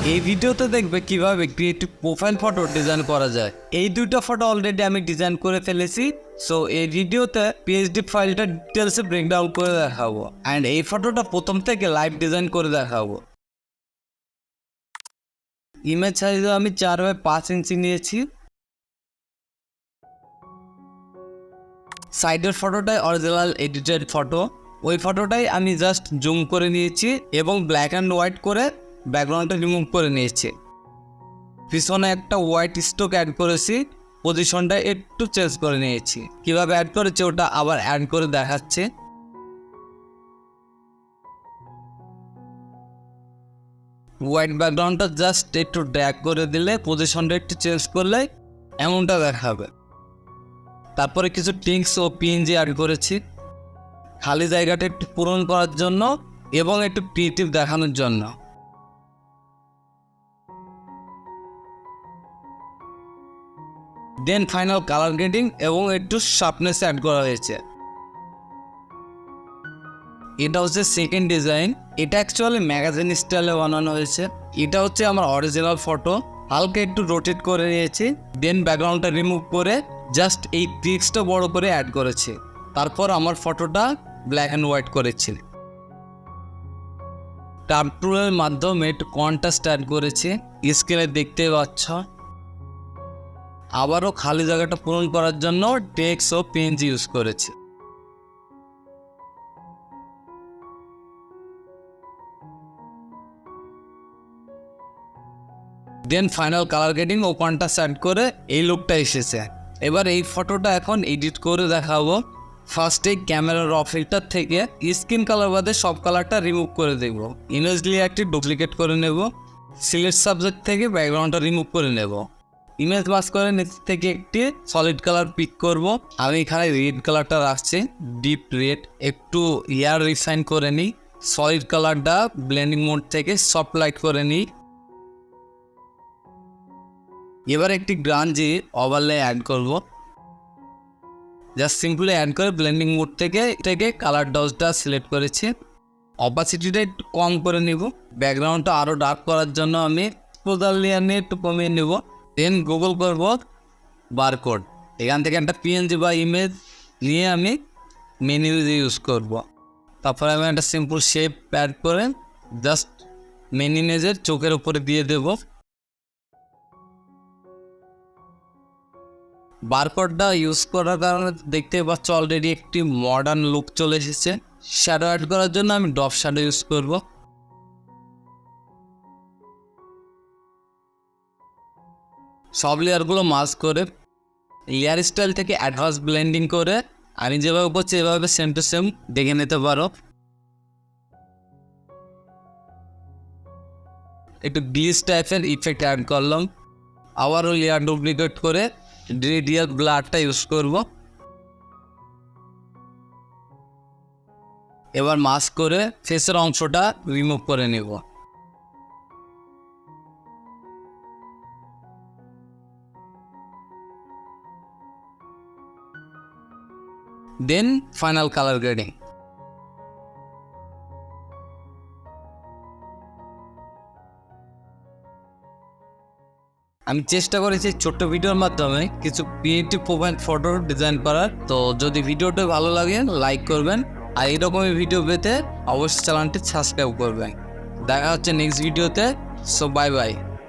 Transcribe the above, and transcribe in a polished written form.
এই ভিডিওতে দেখবে কিভাবে ক্রিয়েটিভ প্রোফাইল ফটো ডিজাইন করা যায়। এই দুইটা ফটো অলরেডি আমি ডিজাইন করে ফেলেছি। সো এই ভিডিওতে পিএইচডি ফাইলটা ডিটেলসে ব্রেকডাউন করে দেখাবো অ্যান্ড এই ফটোটা প্রথম থেকে লাইভ ডিজাইন করে দেখাবো। ইমেজ সাইজ আমি 4x5 ইঞ্চি নিয়েছি। সাইডের ফটোটাই অরিজিনাল এডিটেড ফটো, ওই ফটোটাই আমি জাস্ট জুম করে নিয়েছি এবং ব্ল্যাক অ্যান্ড হোয়াইট করে ব্যাকগ্রাউন্ডটা রিমুভ করে নিয়েছি। পিছনে একটা হোয়াইট স্ট্রোক অ্যাড করেছি, পজিশনটা একটু চেঞ্জ করে নিয়েছি। কিভাবে অ্যাড করেছি ওটা আবার অ্যাড করে দেখাচ্ছে। হোয়াইট ব্যাকগ্রাউন্ডটা জাস্ট একটু ড্র্যাগ করে দিলে, পজিশনটা একটু চেঞ্জ করলে এমনটা দেখাবে। তারপরে কিছু টিংস ও পিএনজি অ্যাড করেছি খালি জায়গাটা একটু পূরণ করার জন্য এবং একটু ক্রিয়েটিভ দেখানোর জন্য। দেন ফাইনাল কালার গ্রেডিং এবং একটু শার্পনেস অ্যাড করা হয়েছে। এটা হচ্ছে সেকেন্ড ডিজাইন। এটা অ্যাকচুয়ালি ম্যাগাজিন স্টাইলে বানানো হয়েছে। এটা হচ্ছে আমার অরিজিনাল ফটো, হালকা একটু রোটেট করে নিয়েছি। দেন ব্যাকগ্রাউন্ডটা রিমুভ করে জাস্ট এই পিক্সটা বড় করে অ্যাড করেছি। তারপর আমার ফটোটা ব্ল্যাক অ্যান্ড হোয়াইট করেছি। টার্ম টুলের মাধ্যমে একটু কন্ট্রাস্ট অ্যাড করেছি, স্ক্রিনে দেখতে পাচ্ছ। আবারও খালি জায়গাটা পূরণ করার জন্য টেক্সট ও পিএনজি ইউজ করেছি। দেন ফাইনাল কালার গ্রেডিং ও কন্ট্রাস্ট অ্যাড করে এই লুকটা এসেছে। এবার এই ফটোটা এখন এডিট করে দেখাবো। ফার্স্টে ক্যামেরার র ফিল্টার থেকে স্কিন কালার বাদে সব কালারটা রিমুভ করে দেব। ইমেজ লেয়ারটি ডুপ্লিকেট করে নেব। সিলেক্ট সাবজেক্ট থেকে ব্যাকগ্রাউন্ডটা রিমুভ করে নেব। ইমেজ বাস করে নিচ থেকে একটি সলিড কালার পিক করব। আমি এখানে রেড কালারটা রাখছি, ডিপ রেড। একটু এয়ার রিফাইন করে নিই। সলিড কালারটা ব্লেন্ডিং মোড থেকে সফট লাইট করে নিই। এবার একটি গ্রাঞ্জি ওভারলে অ্যাড করব। জাস্ট সিম্পলি অ্যাড করে ব্লেন্ডিং মোড থেকে কালার ডজটা সিলেক্ট করেছি। অপাসিটিটা একটু কম করে নিব। ব্যাকগ্রাউন্ডটা আরও ডার্ক করার জন্য আমি এক্সপোজার লেয়ার নিয়ে একটু কমিয়ে নেব। দেন গুগল করব বারকোড। এখান থেকে একটা পিএনজি বা ইমেজ নিয়ে আমি মেন ইমেজে ইউজ করব। তারপরে আমি একটা সিম্পল শেপ অ্যাড করে জাস্ট মেন ইমেজের চোখের উপরে দিয়ে দেব। বারকোডটা ইউজ করার কারণে দেখতে পাচ্ছ অলরেডি একটি মডার্ন লুক চলে এসেছে। শ্যাডো অ্যাড করার জন্য আমি ড্রপ শ্যাডো ইউজ করব। সব লেয়ারগুলো মাস্ক করে লেয়ার স্টাইল থেকে অ্যাডভান্স ব্লেন্ডিং করে আমি যেভাবে করছি এভাবে সেম টু সেম দেখে নিতে পারো। একটু গ্লিচ টাইপের ইফেক্ট অ্যাড করলাম। আবারও লেয়ার ডুপ্লিকেট করে রেডিয়াল ব্লারটা ইউজ করব। এবার মাস্ক করে ফেসের অংশটা রিমুভ করে নেব। Then final colour grading. আমি চেষ্টা করেছি ছোট্ট ভিডিওর মাধ্যমে কিছু ক্রিয়েটিভ প্রোফাইল ফটো ডিজাইন করার। তো যদি ভিডিওটা ভালো লাগে লাইক করবেন, আর এরকমই ভিডিও পেতে অবশ্যই চ্যানেলটি সাবস্ক্রাইব করবেন। দেখা হচ্ছে নেক্সট ভিডিওতে। So bye bye.